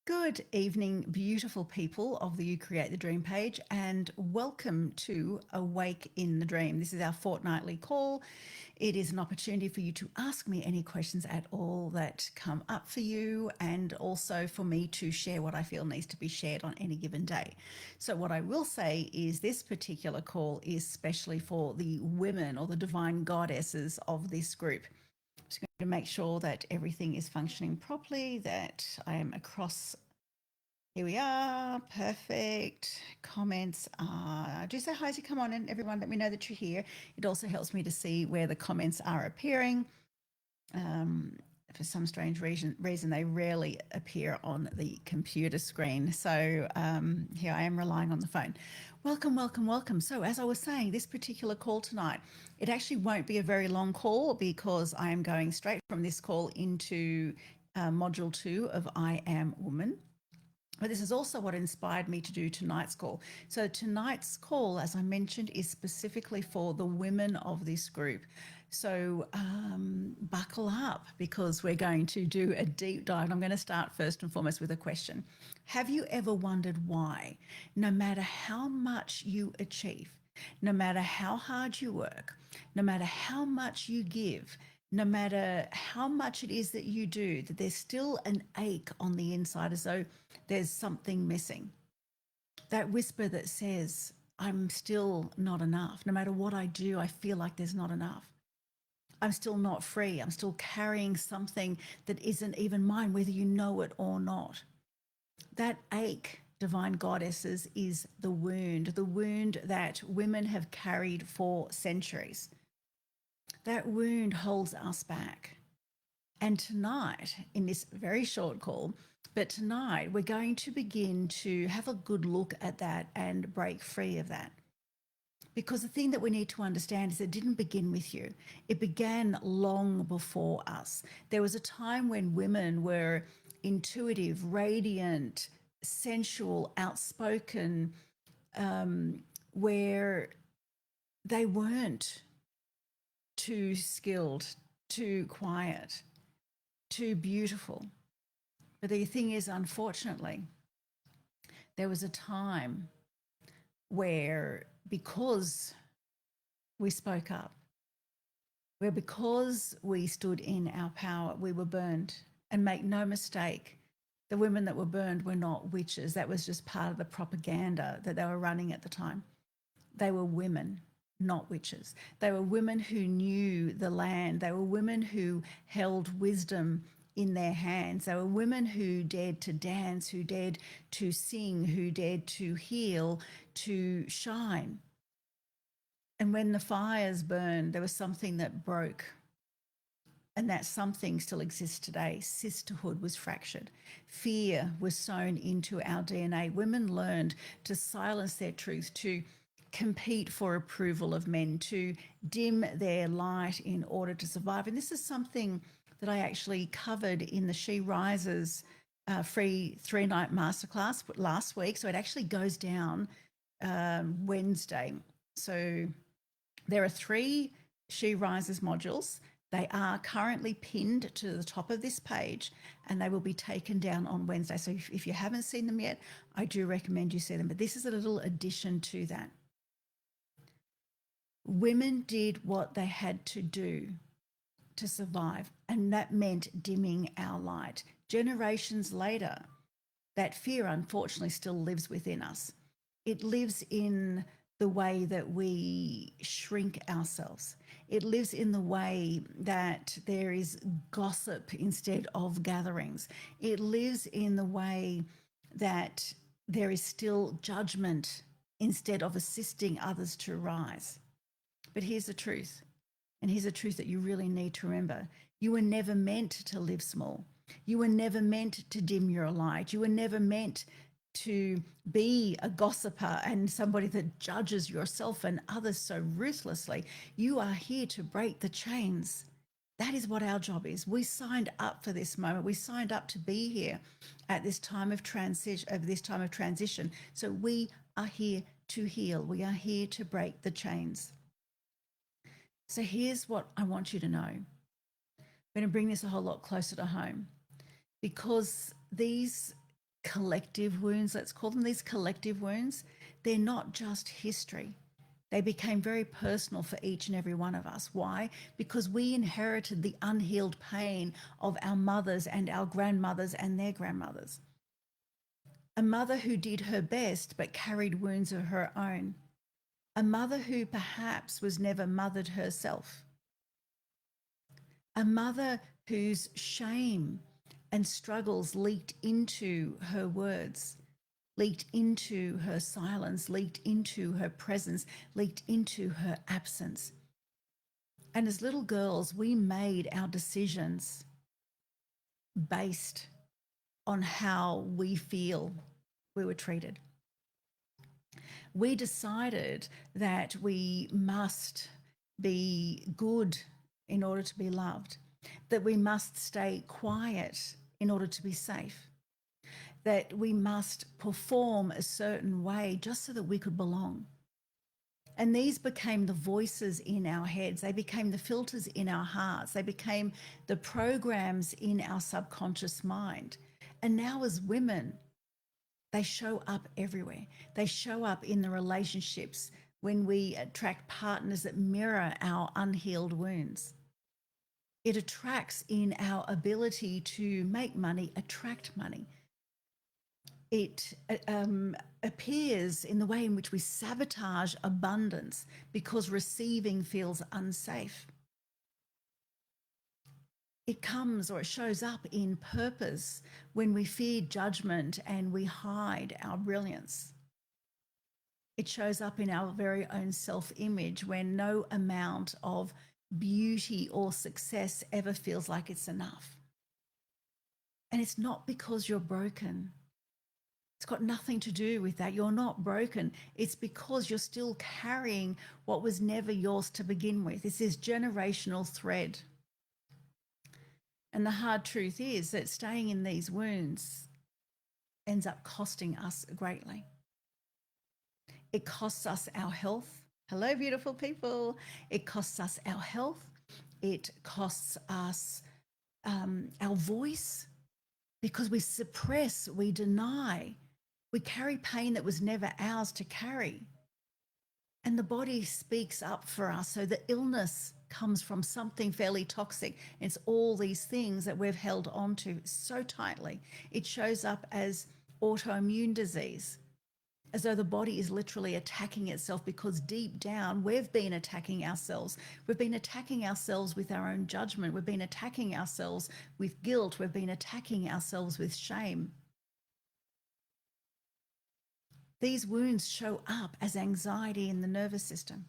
Good evening, beautiful people of the You Create the Dream page, and welcome to Awake in the Dream. This is our fortnightly call. It is an opportunity for you to ask me any questions at all that come up for you, and also for me to share what I feel needs to be shared on any given day. So, what I will say is this particular call is specially for the women or the divine goddesses of this group. Just going to make sure that everything is functioning properly, that I am across. Here we are. Perfect. Comments are, do say hi as you come on, and everyone let me know that you're here. It also helps me to see where the comments are appearing. For some strange reason, they rarely appear on the computer screen. So here I am relying on the phone. Welcome, welcome, welcome. So as I was saying, this particular call tonight, it actually won't be a very long call because I am going straight from this call into module 2 of I Am Woman. But this is also what inspired me to do tonight's call. So tonight's call, as I mentioned, is specifically for the women of this group. So buckle up because we're going to do a deep dive. I'm going to start first and foremost with a question. Have you ever wondered why, no matter how much you achieve, no matter how hard you work, no matter how much you give, no matter how much it is that you do, that there's still an ache on the inside as though there's something missing? That whisper that says, I'm still not enough. No matter what I do, I feel like there's not enough. I'm still not free. I'm still carrying something that isn't even mine, whether you know it or not. That ache, divine goddesses, is the wound that women have carried for centuries. That wound holds us back. And tonight, in this very short call, but tonight we're going to begin to have a good look at that and break free of that. Because the thing that we need to understand is it didn't begin with you. It began long before us. There was a time when women were intuitive, radiant, sensual, outspoken, where they weren't too skilled, too quiet, too beautiful. But the thing is, unfortunately, there was a time where because we spoke up, where because we stood in our power, we were burned. And make no mistake, the women that were burned were not witches. That was just part of the propaganda that they were running at the time. They were women, not witches. They were women who knew the land. They were women who held wisdom in their hands. They were women who dared to dance, who dared to sing, who dared to heal, to shine. And when the fires burned, there was something that broke. And that something still exists today. Sisterhood was fractured. Fear was sewn into our DNA. Women learned to silence their truth, to compete for approval of men, to dim their light in order to survive. And this is something that I actually covered in the She Rises free 3-night masterclass last week. So it actually goes down Wednesday. So there are 3 She Rises modules. They are currently pinned to the top of this page and they will be taken down on Wednesday. So if you haven't seen them yet, I do recommend you see them. But this is a little addition to that. Women did what they had to do to survive, and that meant dimming our light. Generations later, that fear unfortunately still lives within us. It lives in the way that we shrink ourselves. It lives in the way that there is gossip instead of gatherings. It lives in the way that there is still judgment instead of assisting others to rise. But here's the truth, and here's a truth that you really need to remember. You were never meant to live small. You were never meant to dim your light. You were never meant to be a gossiper and somebody that judges yourself and others so ruthlessly. You are here to break the chains. That is what our job is. We signed up for this moment. We signed up to be here at this time of transition. So we are here to heal. We are here to break the chains. So here's what I want you to know. I'm going to bring this a whole lot closer to home, because these collective wounds, let's call them, these collective wounds, they're not just history. They became very personal for each and every one of us. Why? Because we inherited the unhealed pain of our mothers and our grandmothers and their grandmothers. A mother who did her best but carried wounds of her own. A mother who perhaps was never mothered herself. A mother whose shame and struggles leaked into her words, leaked into her silence, leaked into her presence, leaked into her absence. And as little girls, we made our decisions based on how we feel we were treated. We decided that we must be good in order to be loved, that we must stay quiet in order to be safe, that we must perform a certain way just so that we could belong. And these became the voices in our heads. They became the filters in our hearts. They became the programs in our subconscious mind. And now as women, they show up everywhere. They show up in the relationships when we attract partners that mirror our unhealed wounds. It attracts in our ability to make money, attract money. It appears in the way in which we sabotage abundance because receiving feels unsafe. It comes or it shows up in purpose when we fear judgment and we hide our brilliance. It shows up in our very own self-image when no amount of beauty or success ever feels like it's enough. And it's not because you're broken. It's got nothing to do with that. You're not broken. It's because you're still carrying what was never yours to begin with. It's this generational thread. And the hard truth is that staying in these wounds ends up costing us greatly. It costs us our health. Hello, beautiful people. It costs us our health. It costs us our voice because we suppress, we deny. We carry pain that was never ours to carry. And the body speaks up for us. So the illness comes from something fairly toxic. It's all these things that we've held on to so tightly. It shows up as autoimmune disease, as though the body is literally attacking itself because deep down we've been attacking ourselves. We've been attacking ourselves with our own judgment. We've been attacking ourselves with guilt. We've been attacking ourselves with shame. These wounds show up as anxiety in the nervous system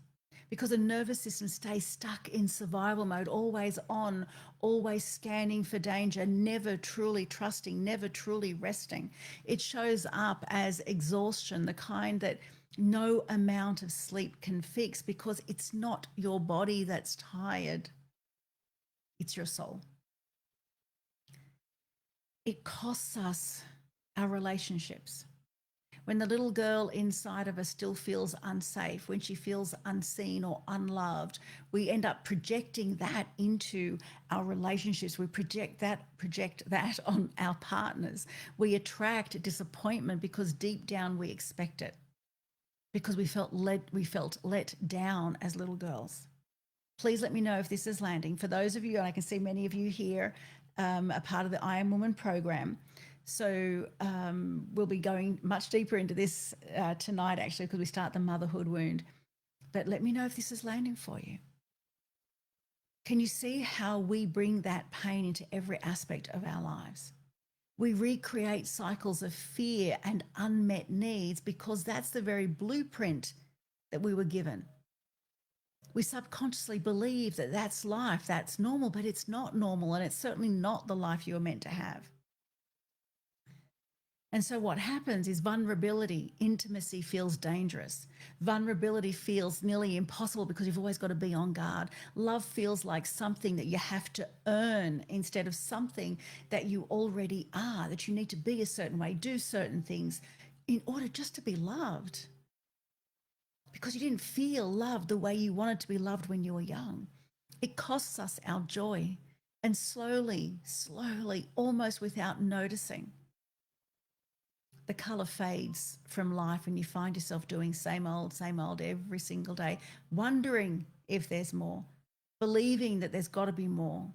because the nervous system stays stuck in survival mode, always on, always scanning for danger, never truly trusting, never truly resting. It shows up as exhaustion, the kind that no amount of sleep can fix because it's not your body that's tired, it's your soul. It costs us our relationships. When the little girl inside of us still feels unsafe, when she feels unseen or unloved, we end up projecting that into our relationships. We project that on our partners. We attract disappointment because deep down we expect it, because we felt let down as little girls. Please let me know if this is landing. For those of you, and I can see many of you here, a part of the I Am Woman program. So we'll be going much deeper into this tonight, actually, because we start the motherhood wound. But let me know if this is landing for you. Can you see how we bring that pain into every aspect of our lives? We recreate cycles of fear and unmet needs because that's the very blueprint that we were given. We subconsciously believe that that's life, that's normal, but it's not normal, and it's certainly not the life you were meant to have. And so what happens is vulnerability, intimacy feels dangerous. Vulnerability feels nearly impossible because you've always got to be on guard. Love feels like something that you have to earn instead of something that you already are, that you need to be a certain way, do certain things in order just to be loved. Because you didn't feel loved the way you wanted to be loved when you were young. It costs us our joy. And slowly, almost without noticing, The color fades from life and you find yourself doing same old every single day, wondering if there's more, believing that there's got to be more.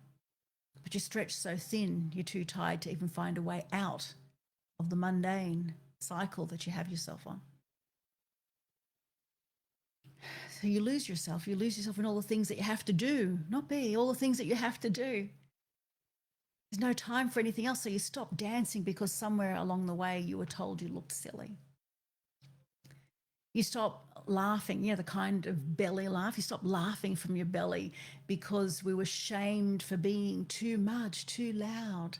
But you're stretched so thin, you're too tired to even find a way out of the mundane cycle that you have yourself on. So you lose yourself. You lose yourself in all the things that you have to do, not be, all the things that you have to do. There's no time for anything else. So you stop dancing because somewhere along the way you were told you looked silly. You stop laughing, the kind of belly laugh. You stop laughing from your belly because we were shamed for being too much, too loud.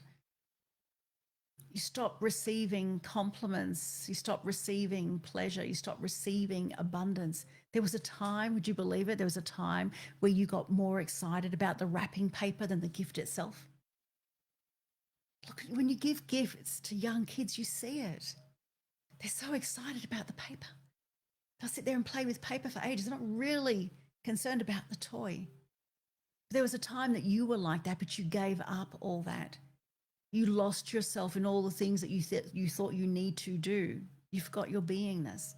You stop receiving compliments. You stop receiving pleasure. You stop receiving abundance. There was a time, would you believe it? There was a time where you got more excited about the wrapping paper than the gift itself. Look, when you give gifts to young kids, you see it. They're so excited about the paper. They'll sit there and play with paper for ages. They're not really concerned about the toy. There was a time that you were like that, but you gave up all that. You lost yourself in all the things that you thought you need to do. You forgot your beingness.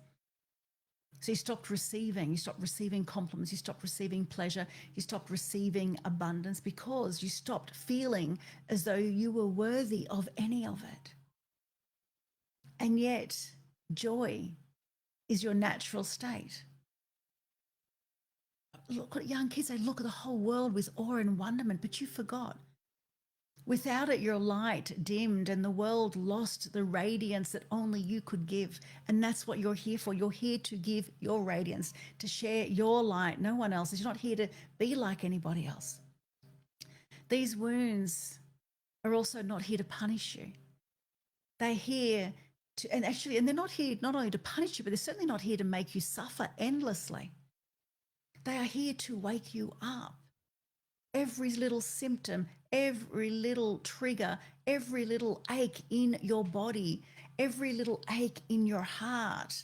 So you stopped receiving. You stopped receiving compliments. You stopped receiving pleasure. You stopped receiving abundance because you stopped feeling as though you were worthy of any of it. And yet, joy is your natural state. Look at young kids. They look at the whole world with awe and wonderment, but you forgot. Without it, your light dimmed and the world lost the radiance that only you could give. And that's what you're here for. You're here to give your radiance, to share your light. No one else. You're not here to be like anybody else. These wounds are also not here to punish you. They're here to, and they're not here not only to punish you, but they're certainly not here to make you suffer endlessly. They are here to wake you up. Every little symptom, every little trigger, every little ache in your body, every little ache in your heart,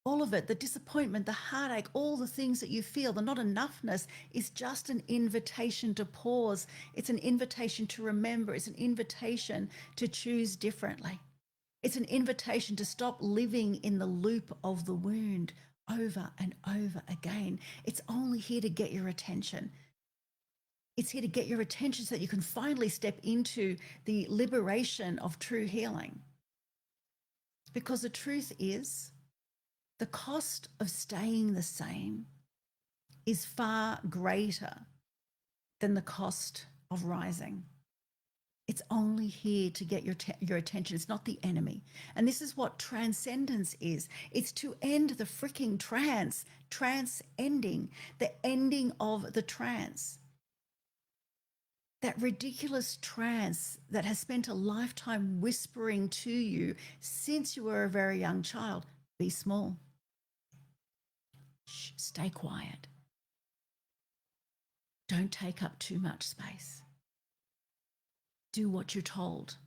all of it, the disappointment, the heartache, all the things that you feel, the not enoughness is just an invitation to pause. It's an invitation to remember. It's an invitation to choose differently. It's an invitation to stop living in the loop of the wound over and over again. It's only here to get your attention. It's here to get your attention so that you can finally step into the liberation of true healing. Because the truth is, the cost of staying the same is far greater than the cost of rising. It's only here to get your attention. It's not the enemy. And this is what transcendence is. It's to end the freaking trance-ending, the ending of the trance. That ridiculous trance that has spent a lifetime whispering to you since you were a very young child. Be small. Shh, stay quiet. Don't take up too much space. Do what you're told.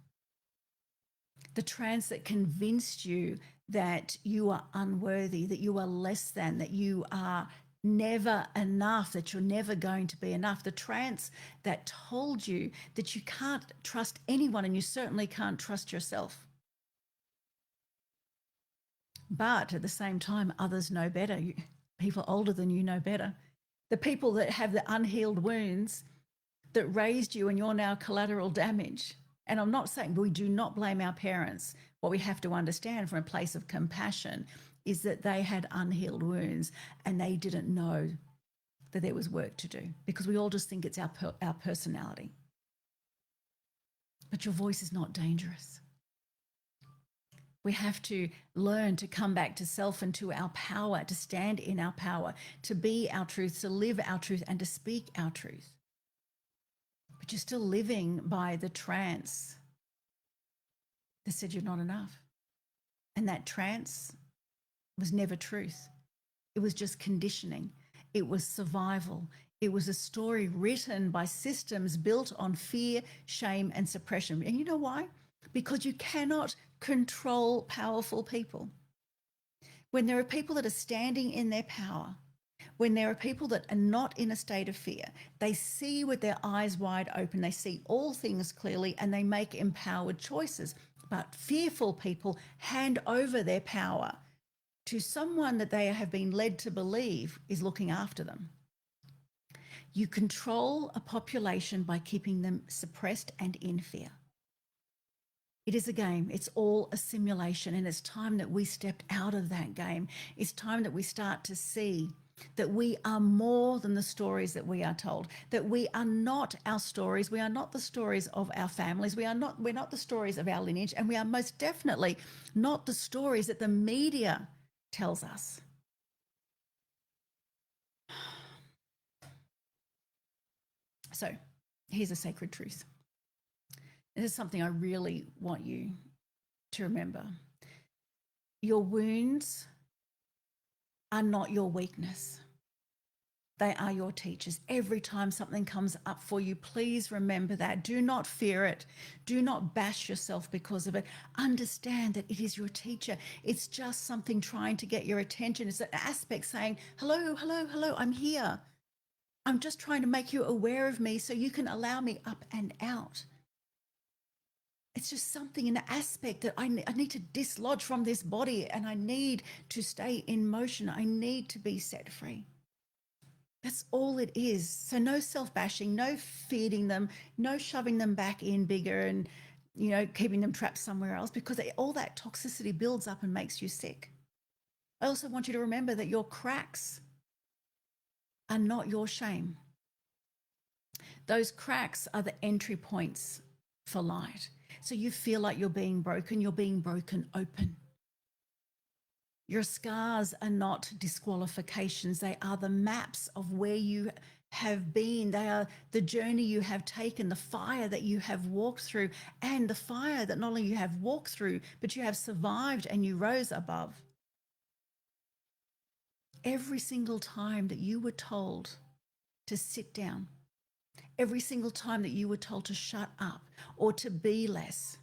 The trance that convinced you that you are unworthy, that you are less than, that you are never enough, that you're never going to be enough. The trance that told you that you can't trust anyone and you certainly can't trust yourself. But at the same time, others know better. People older than you know better. The people that have the unhealed wounds that raised you and you're now collateral damage. And I'm not saying we do not blame our parents. What we have to understand from a place of compassion is that they had unhealed wounds and they didn't know that there was work to do, because we all just think it's our personality. But your voice is not dangerous. We have to learn to come back to self and to our power, to stand in our power, to be our truth, to live our truth, and to speak our truth. But you're still living by the trance that said you're not enough. And that trance was never truth. It was just conditioning. It was survival. It was a story written by systems built on fear, shame, and suppression. And you know why? Because you cannot control powerful people. When there are people that are standing in their power, when there are people that are not in a state of fear, they see with their eyes wide open, they see all things clearly, and they make empowered choices. But fearful people hand over their power to someone that they have been led to believe is looking after them. You control a population by keeping them suppressed and in fear. It is a game. It's all a simulation. And it's time that we stepped out of that game. It's time that we start to see that we are more than the stories that we are told, that we are not our stories. We are not the stories of our families. We're not the stories of our lineage. And we are most definitely not the stories that the media tells us. So here's a sacred truth. This is something I really want you to remember. Your wounds are not your weakness. They are your teachers. Every time something comes up for you, please remember that. Do not fear it. Do not bash yourself because of it. Understand that it is your teacher. It's just something trying to get your attention. It's an aspect saying, hello, hello, hello, I'm here. I'm just trying to make you aware of me so you can allow me up and out. It's just something in the aspect that I need to dislodge from this body, and I need to stay in motion. I need to be set free. That's all it is. So no self-bashing, no feeding them, no shoving them back in bigger and, keeping them trapped somewhere else, because all that toxicity builds up and makes you sick. I also want you to remember that your cracks are not your shame. Those cracks are the entry points for light. So you feel like you're being broken open. Your scars are not disqualifications. They are the maps of where you have been. They are the journey you have taken, the fire that you have walked through, and the fire that not only you have walked through, but you have survived and you rose above. Every single time that you were told to sit down, every single time that you were told to shut up or to be less,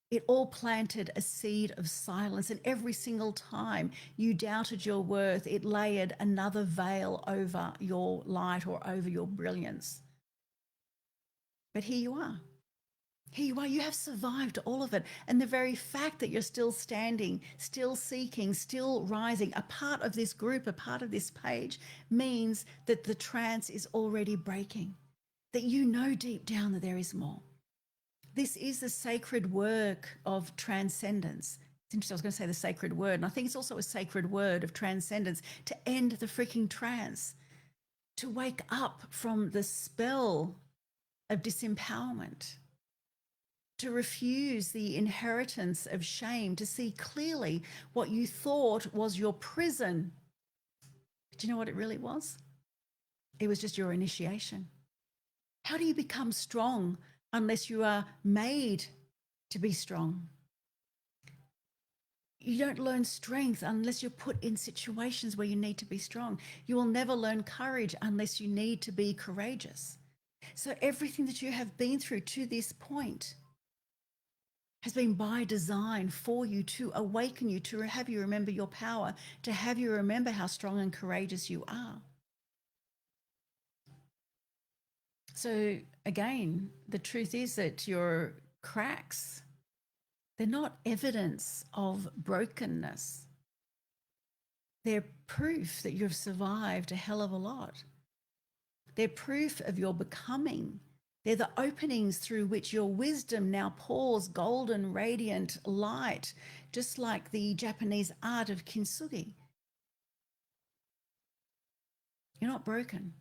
it all planted a seed of silence. And every single time you doubted your worth, it layered another veil over your light or over your brilliance. But here you are. Here you are. You have survived all of it. And the very fact that you're still standing, still seeking, still rising, a part of this group, a part of this page, means that the trance is already breaking, that you know deep down that there is more. This is the sacred work of transcendence. It's interesting, I was going to say the sacred word, and I think it's also a sacred word of transcendence, to end the freaking trance, to wake up from the spell of disempowerment, to refuse the inheritance of shame, to see clearly what you thought was your prison. Do you know what it really was? It was just your initiation. How do you become strong unless you are made to be strong? You don't learn strength unless you're put in situations where you need to be strong. You will never learn courage unless you need to be courageous. So everything that you have been through to this point has been by design for you, to awaken you, to have you remember your power, to have you remember how strong and courageous you are. So again, the truth is that your cracks, they're not evidence of brokenness. They're proof that you've survived a hell of a lot. They're proof of your becoming. They're the openings through which your wisdom now pours golden, radiant light, just like the Japanese art of kintsugi. You're not broken.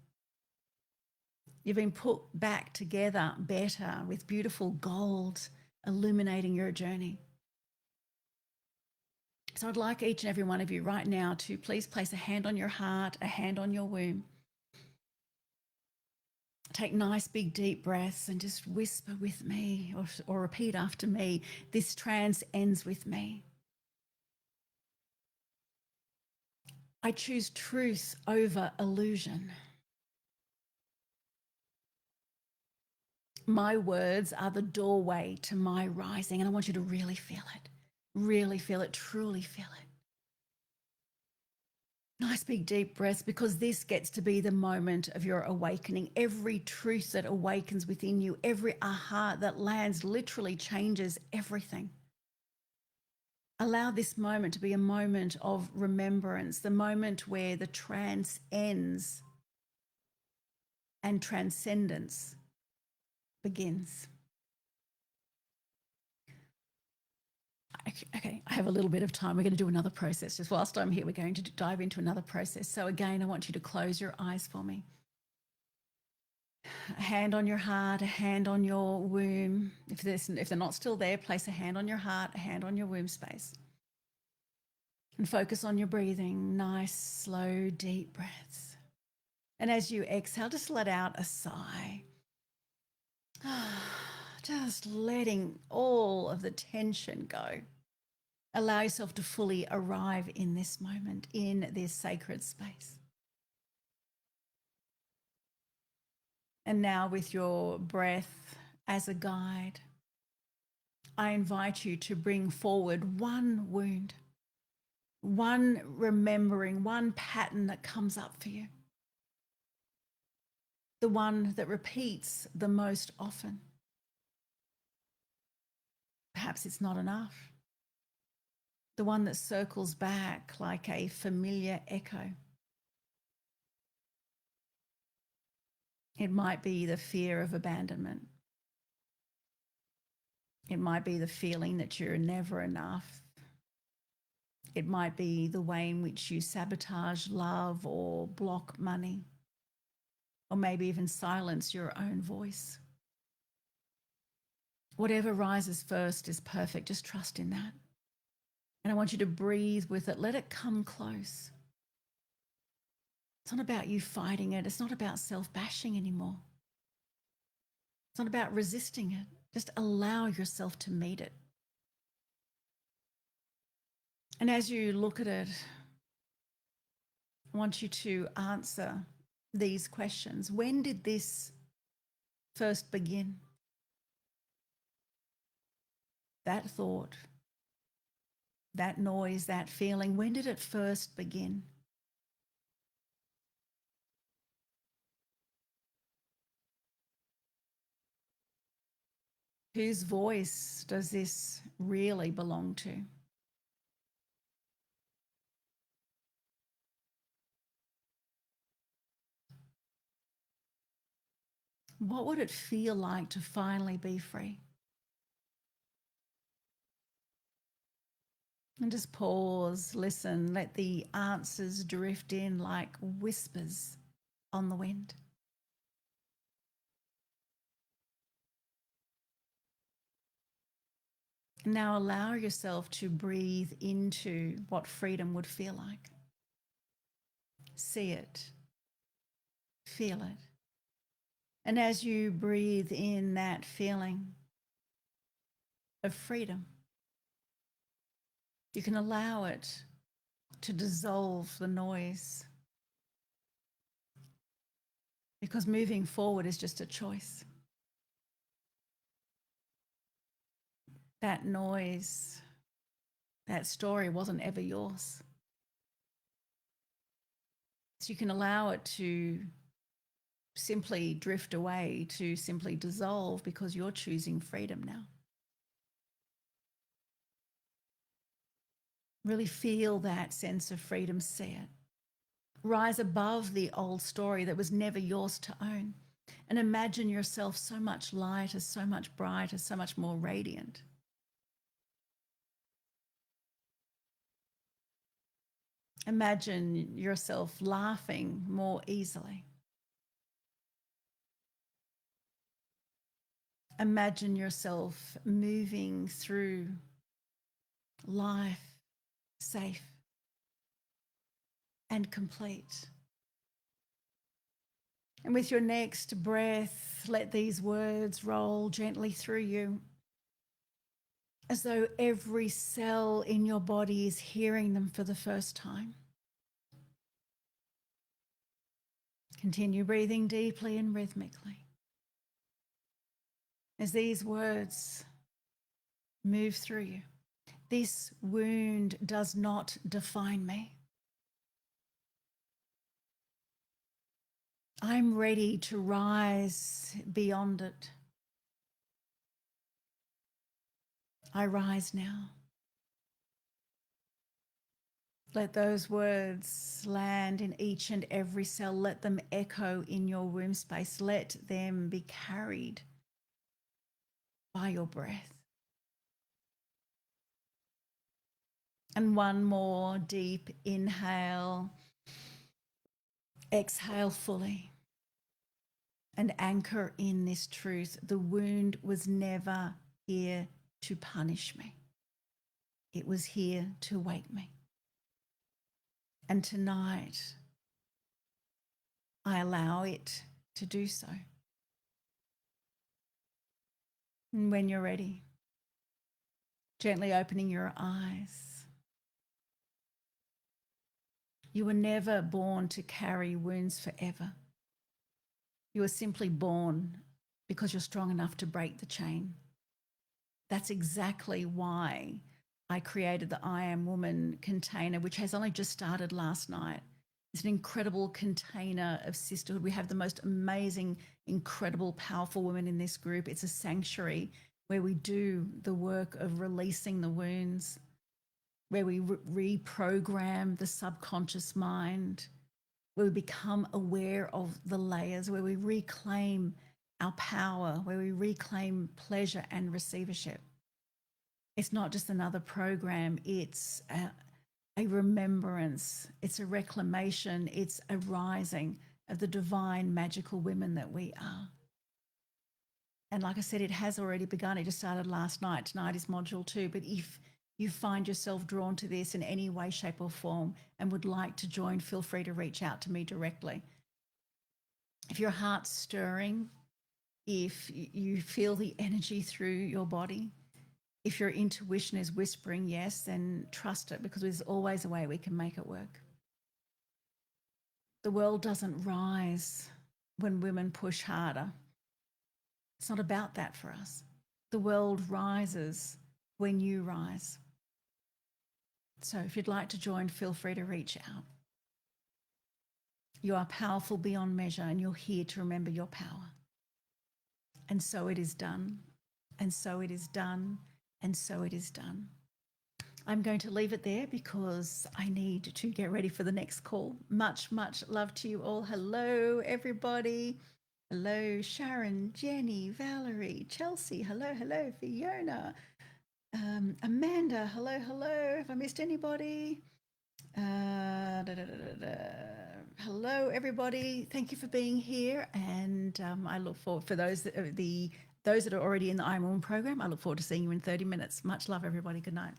You've been put back together better with beautiful gold illuminating your journey. So I'd like each and every one of you right now to please place a hand on your heart, a hand on your womb. Take nice, big, deep breaths and just whisper with me or repeat after me. This trance ends with me. I choose truth over illusion. My words are the doorway to my rising. And I want you to really feel it, truly feel it. Nice big deep breaths, because this gets to be the moment of your awakening. Every truth that awakens within you, every aha that lands literally changes everything. Allow this moment to be a moment of remembrance, the moment where the trance ends and transcendence begins. Okay, I have a little bit of time. We're going to do another process. Just whilst I'm here, we're going to dive into another process. So again, I want you to close your eyes for me. A hand on your heart, a hand on your womb. If they're not still there, place a hand on your heart, a hand on your womb space. And focus on your breathing. Nice, slow, deep breaths. And as you exhale, just let out a sigh. Just letting all of the tension go. Allow yourself to fully arrive in this moment, in this sacred space. And now, with your breath as a guide, I invite you to bring forward one wound, one remembering, one pattern that comes up for you, the one that repeats the most often. Perhaps it's not enough. The one that circles back like a familiar echo. It might be the fear of abandonment. It might be the feeling that you're never enough. It might be the way in which you sabotage love or block money, or maybe even silence your own voice. Whatever rises first is perfect. Just trust in that. And I want you to breathe with it. Let it come close. It's not about you fighting it. It's not about self-bashing anymore. It's not about resisting it. Just allow yourself to meet it. And as you look at it, I want you to answer these questions. When did this first begin? That thought, that noise, that feeling, when did it first begin? Whose voice does this really belong to? What would it feel like to finally be free? And just pause, listen, let the answers drift in like whispers on the wind. Now allow yourself to breathe into what freedom would feel like. See it, feel it. And as you breathe in that feeling of freedom, you can allow it to dissolve the noise, because moving forward is just a choice. That noise, that story wasn't ever yours. So you can allow it to simply drift away, to simply dissolve, because you're choosing freedom now. Really feel that sense of freedom, see it. Rise above the old story that was never yours to own, and imagine yourself so much lighter, so much brighter, so much more radiant. Imagine yourself laughing more easily. Imagine yourself moving through life safe and complete. And with your next breath, let these words roll gently through you, as though every cell in your body is hearing them for the first time. Continue breathing deeply and rhythmically as these words move through you. This wound does not define me. I'm ready to rise beyond it. I rise now. Let those words land in each and every cell. Let them echo in your womb space. Let them be carried by your breath. And one more deep inhale. Exhale fully. And anchor in this truth. The wound was never here to punish me. It was here to wake me. And tonight, I allow it to do so. And when you're ready, gently opening your eyes. You were never born to carry wounds forever. You were simply born because you're strong enough to break the chain. That's exactly why I created the I Am Woman container, which has only just started last night. It's an incredible container of sisterhood. We have the most amazing, incredible, powerful women in this group. It's a sanctuary where we do the work of releasing the wounds, where we reprogram the subconscious mind, where we become aware of the layers, where we reclaim our power, where we reclaim pleasure and receivership. It's not just another program, it's a remembrance, it's a reclamation, it's a rising of the divine, magical women that we are. And like I said, it has already begun. It just started last night. Tonight is module 2. But if you find yourself drawn to this in any way, shape, or form and would like to join, feel free to reach out to me directly. If your heart's stirring, if you feel the energy through your body, if your intuition is whispering yes, then trust it, because there's always a way we can make it work. The world doesn't rise when women push harder. It's not about that for us. The world rises when you rise. So if you'd like to join, feel free to reach out. You are powerful beyond measure, and you're here to remember your power. And so it is done, and so it is done, and so it is done. I'm going to leave it there because I need to get ready for the next call. Much, much love to you all. Hello, everybody. Hello, Sharon, Jenny, Valerie, Chelsea. Hello, hello, Fiona. Amanda, hello, hello. Have I missed anybody? Hello, everybody. Thank you for being here. And I look forward, for those that are already in the I'm On program, I look forward to seeing you in 30 minutes. Much love, everybody. Good night.